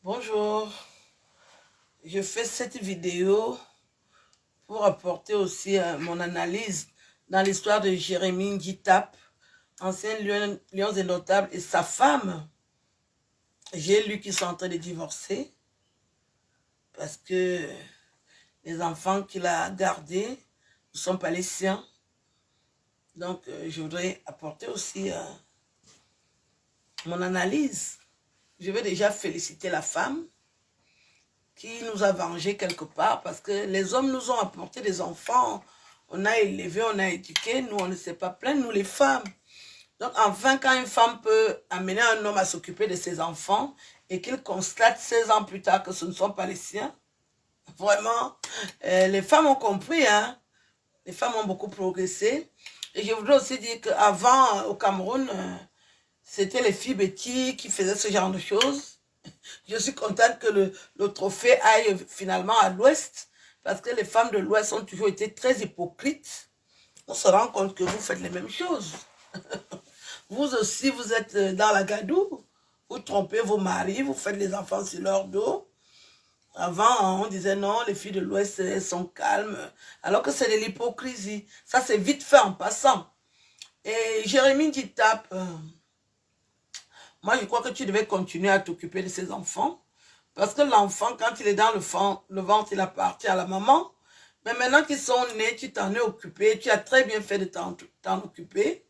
Bonjour, je fais cette vidéo pour apporter aussi mon analyse dans l'histoire de Jérémie Nditap, ancien lion des notables, et sa femme. J'ai lu qu'ils sont en train de divorcer parce que les enfants qu'il a gardés sont palestiniens. Donc, je voudrais apporter aussi mon analyse. Je vais déjà féliciter la femme qui nous a vengés quelque part parce que les hommes nous ont apporté des enfants. On a élevé, on a éduqué. Nous, on ne s'est pas plaint, nous les femmes. Donc, enfin, quand une femme peut amener un homme à s'occuper de ses enfants et qu'il constate 16 ans plus tard que ce ne sont pas les siens, vraiment, les femmes ont compris, hein. Les femmes ont beaucoup progressé. Et je voudrais aussi dire qu'avant, au Cameroun, c'était les filles bêtises qui faisaient ce genre de choses. Je suis contente que le trophée aille finalement à l'Ouest, parce que les femmes de l'Ouest ont toujours été très hypocrites. On se rend compte que vous faites les mêmes choses. Vous aussi, vous êtes dans la gadoue. Vous trompez vos maris, vous faites les enfants sur leur dos. Avant, on disait non, les filles de l'Ouest, elles sont calmes. Alors que c'est de l'hypocrisie. Ça, c'est vite fait en passant. Et Jérémie Nditap, moi, je crois que tu devais continuer à t'occuper de ces enfants. Parce que l'enfant, quand il est dans le ventre, il appartient à la maman. Mais maintenant qu'ils sont nés, tu t'en es occupé. Tu as très bien fait de t'en occuper.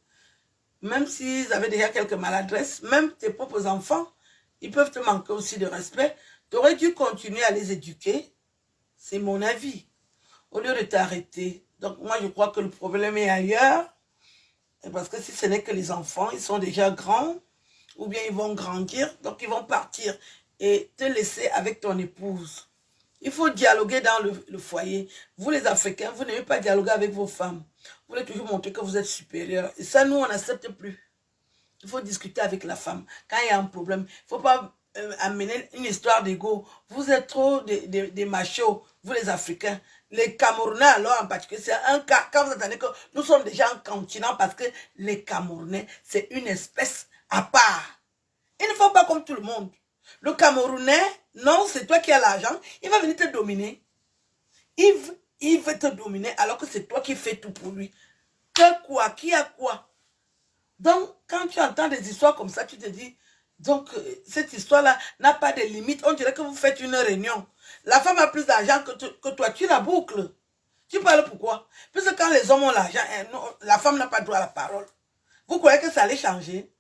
Même s'ils avaient déjà quelques maladresses, même tes propres enfants, ils peuvent te manquer aussi de respect. Tu aurais dû continuer à les éduquer. C'est mon avis. Au lieu de t'arrêter. Donc moi, je crois que le problème est ailleurs. Parce que si ce n'est que les enfants, ils sont déjà grands. Ou bien ils vont grandir. Donc ils vont partir et te laisser avec ton épouse. Il faut dialoguer dans le foyer. Vous les Africains, vous n'aimez pas dialoguer avec vos femmes. Vous voulez toujours montrer que vous êtes supérieur. Et ça, nous, on n'accepte plus. Il faut discuter avec la femme. Quand il y a un problème, il ne faut pas amener une histoire d'ego. Vous êtes trop des machos, vous les Africains. Les Camerounais, alors en particulier, c'est un cas. Quand vous attendez que nous sommes déjà un continent, parce que les Camerounais, c'est une espèce à part. Ils ne font pas comme tout le monde. Le Camerounais, non, c'est toi qui as l'argent, il va venir te dominer. Il veut te dominer alors que c'est toi qui fais tout pour lui. Que quoi? Qui a quoi? Donc, quand tu entends des histoires comme ça, tu te dis, donc, cette histoire-là n'a pas de limite. On dirait que vous faites une réunion. La femme a plus d'argent que toi, tu la boucles. Tu parles pourquoi? Parce que quand les hommes ont l'argent, la femme n'a pas droit à la parole. Vous croyez que ça allait changer?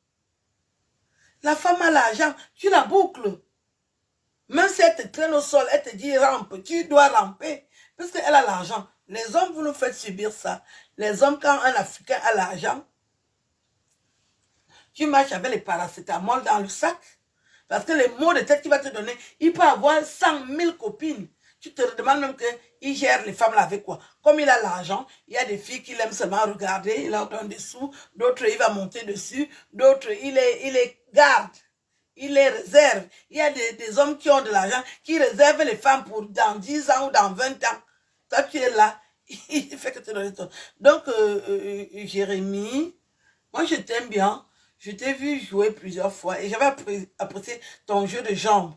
La femme a l'argent, tu la boucles. Même si elle te traîne au sol, elle te dit rampe, tu dois ramper. Parce qu'elle a l'argent. Les hommes, vous nous faites subir ça. Les hommes, quand un Africain a l'argent, tu marches avec les paracétamol dans le sac. Parce que les maux de tête qu'il va te donner, il peut avoir 100 000 copines. Tu te demandes même qu'il gère les femmes là avec quoi. Comme il a l'argent, il y a des filles qui l'aiment seulement regarder, il leur donne des sous, d'autres il va monter dessus, d'autres il les garde, il les réserve. Il y a des hommes qui ont de l'argent, qui réservent les femmes pour dans 10 ans ou dans 20 ans. Toi tu es là, il fait que te donner ton. Donc, Jérémie, moi je t'aime bien. Je t'ai vu jouer plusieurs fois et j'avais apprécié ton jeu de jambes.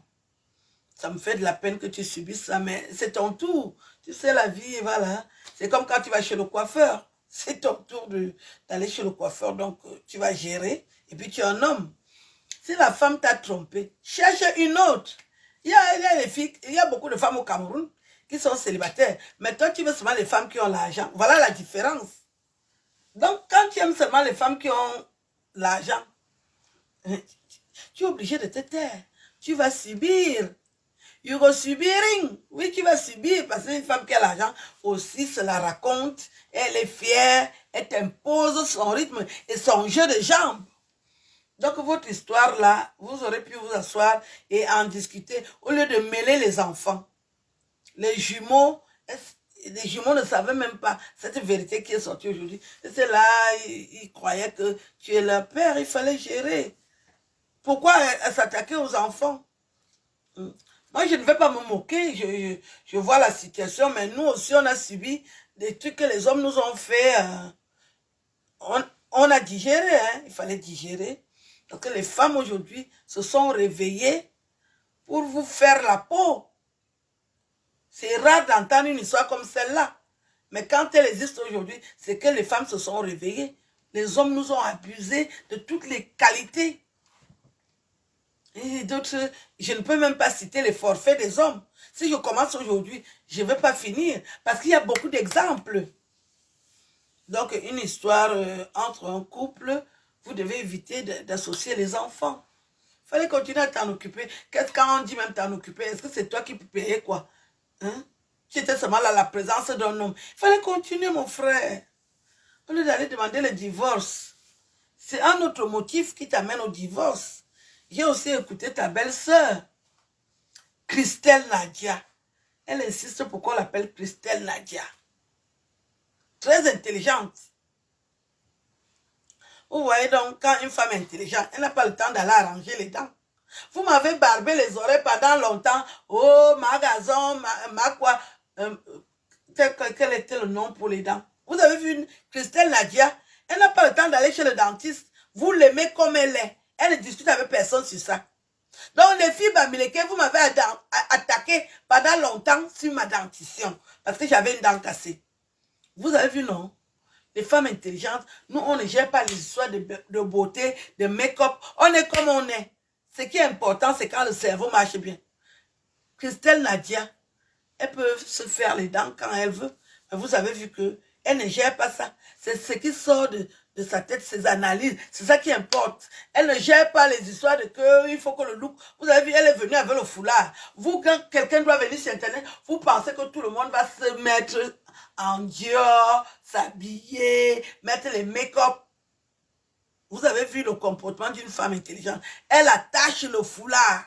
Ça me fait de la peine que tu subisses ça, mais c'est ton tour. Tu sais, la vie, voilà. C'est comme quand tu vas chez le coiffeur. C'est ton tour d'aller chez le coiffeur, donc tu vas gérer. Et puis tu es un homme. Si la femme t'a trompé, cherche une autre. Il y a les filles, il y a beaucoup de femmes au Cameroun qui sont célibataires. Mais toi, tu veux seulement les femmes qui ont l'argent. Voilà la différence. Donc, quand tu aimes seulement les femmes qui ont l'argent, tu es obligé de te taire. Tu vas subir. You go subiring. Oui, tu vas subir parce qu'une femme qui a l'argent aussi se la raconte. Elle est fière. Elle t'impose son rythme et son jeu de jambes. Donc, votre histoire là, vous aurez pu vous asseoir et en discuter au lieu de mêler les enfants. Les jumeaux ne savaient même pas cette vérité qui est sortie aujourd'hui. C'est là, ils croyaient que tu es leur père, il fallait gérer. Pourquoi s'attaquer aux enfants? Moi, je ne vais pas me moquer, je vois la situation, mais nous aussi, on a subi des trucs que les hommes nous ont fait. On a digéré, hein, il fallait digérer. Donc, les femmes aujourd'hui se sont réveillées pour vous faire la peau. C'est rare d'entendre une histoire comme celle-là. Mais quand elle existe aujourd'hui, c'est que les femmes se sont réveillées. Les hommes nous ont abusés de toutes les qualités. Et d'autres, je ne peux même pas citer les forfaits des hommes. Si je commence aujourd'hui, je ne vais pas finir. Parce qu'il y a beaucoup d'exemples. Donc, une histoire entre un couple, vous devez éviter d'associer les enfants. Il fallait continuer à t'en occuper. Qu'est-ce qu'on dit même t'en occuper? Est-ce que c'est toi qui peux payer quoi? Hein? Tu étais seulement là, la présence d'un homme. Il fallait continuer, mon frère. Au lieu d'aller demander le divorce. C'est un autre motif qui t'amène au divorce. J'ai aussi écouté ta belle-sœur, Christelle Nadia. Elle insiste pourquoi on l'appelle Christelle Nadia. Très intelligente. Vous voyez donc, quand une femme est intelligente, elle n'a pas le temps d'aller arranger les dents. Vous m'avez barbé les oreilles pendant longtemps. Oh, magasin, ma quoi. Quel était le nom pour les dents? Vous avez vu une Christelle Nadia? Elle n'a pas le temps d'aller chez le dentiste. Vous l'aimez comme elle est. Elle ne discute avec personne sur ça. Donc, les filles Bamileke, vous m'avez attaqué pendant longtemps sur ma dentition. Parce que j'avais une dent cassée. Vous avez vu, non? Les femmes intelligentes, nous, on ne gère pas les histoires de beauté, de make-up. On est comme on est. Ce qui est important, c'est quand le cerveau marche bien. Christelle Nadia, elle peut se faire les dents quand elle veut. Mais vous avez vu qu'elle ne gère pas ça. C'est ce qui sort de sa tête, ses analyses. C'est ça qui importe. Elle ne gère pas les histoires de que il faut que le look. Vous avez vu, elle est venue avec le foulard. Vous, quand quelqu'un doit venir sur Internet, vous pensez que tout le monde va se mettre en Dior, s'habiller, mettre les make-up. Vous avez vu le comportement d'une femme intelligente. Elle attache le foulard.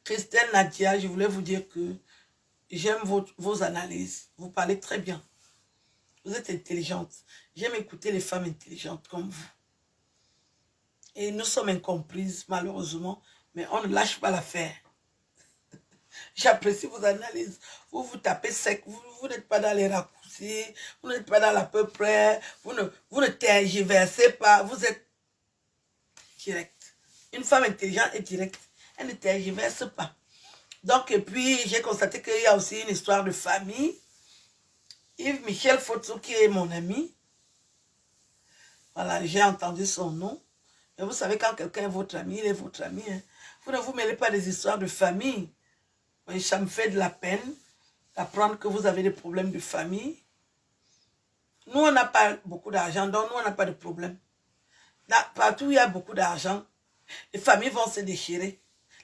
Christelle Nadia, je voulais vous dire que j'aime vos analyses. Vous parlez très bien. Vous êtes intelligente. J'aime écouter les femmes intelligentes comme vous. Et nous sommes incomprises, malheureusement, mais on ne lâche pas l'affaire. J'apprécie vos analyses. Vous vous tapez sec. Vous n'êtes pas dans les raccourcis. Vous n'êtes pas dans l'à peu près. Vous ne tergiversez pas. Vous êtes direct. Une femme intelligente est directe. Elle ne tergiverse pas. Donc, et puis, j'ai constaté qu'il y a aussi une histoire de famille. Yves Michel Fotsou, qui est mon ami. Voilà, j'ai entendu son nom. Mais vous savez, quand quelqu'un est votre ami, il est votre ami. Hein. Vous ne vous mêlez pas des histoires de famille. Mais ça me fait de la peine d'apprendre que vous avez des problèmes de famille. Nous, on n'a pas beaucoup d'argent, donc nous, on n'a pas de problème. Là, partout où il y a beaucoup d'argent, les familles vont se déchirer.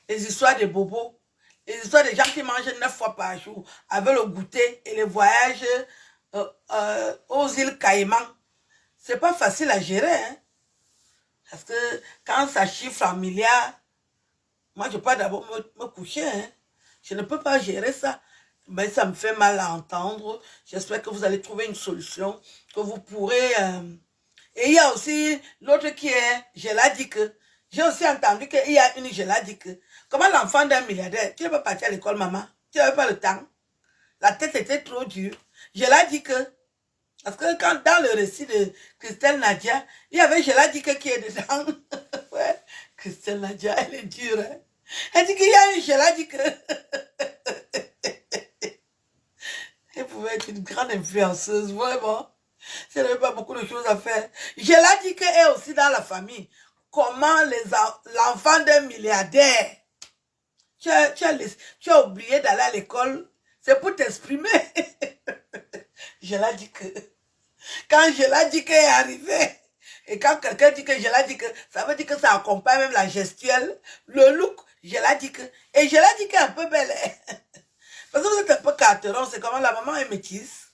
Les histoires de bobos, les histoires des gens qui mangent 9 fois par jour avec le goûter et les voyages aux îles Caïmans. C'est pas facile à gérer. Hein? Parce que quand ça chiffre en milliards, moi, je peux d'abord me coucher. Hein? Je ne peux pas gérer ça. Mais ça me fait mal à entendre. J'espère que vous allez trouver une solution, que vous pourrez... Et il y a aussi l'autre qui est, je l'ai dit que, j'ai aussi entendu qu'il y a une, je l'ai dit que, comment l'enfant d'un milliardaire, tu ne peux pas partir à l'école, maman, tu n'avais pas le temps, la tête était trop dure. Je l'ai dit que, parce que quand dans le récit de Christelle Nadia, il y avait je l'ai dit que qui est dedans. Ouais, Christelle Nadia, elle est dure. Hein? Elle dit qu'il y a une, je l'ai dit que. Elle pouvait être une grande influenceuse, vraiment. Si elle n'avait pas beaucoup de choses à faire. Je l'ai dit qu'elle est aussi dans la famille. Comment l'enfant d'un milliardaire, tu as oublié d'aller à l'école, c'est pour t'exprimer. Je l'ai dit que, quand je l'ai dit qu'elle est arrivée, et quand quelqu'un dit que je l'ai dit que, ça veut dire que ça accompagne même la gestuelle, le look, je l'ai dit que, et je l'ai dit qu'elle est un peu belle. Parce que vous êtes un peu carteron, c'est comment la maman est métisse.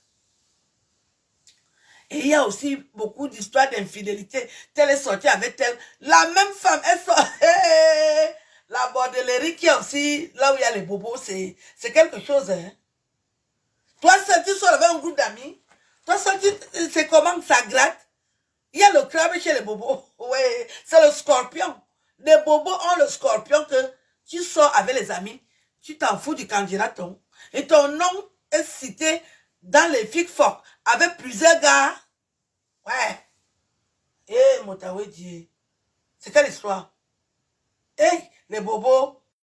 Et il y a aussi beaucoup d'histoires d'infidélité. Telle est sortie avec telle. La même femme, elle sort. La bordellerie qui est aussi, là où il y a les bobos, c'est quelque chose. Hein? Toi, seul, tu sors avec un groupe d'amis. Toi, seul, c'est comment que ça gratte. Il y a le crabe chez les bobos. Oui, c'est le scorpion. Les bobos ont le scorpion que tu sors avec les amis. Tu t'en fous du candidaton. Et ton nom est cité dans les FIC-FOC avec plusieurs gars. Ouais. Eh, Motawe dit. C'est quelle histoire? Eh, les bobos.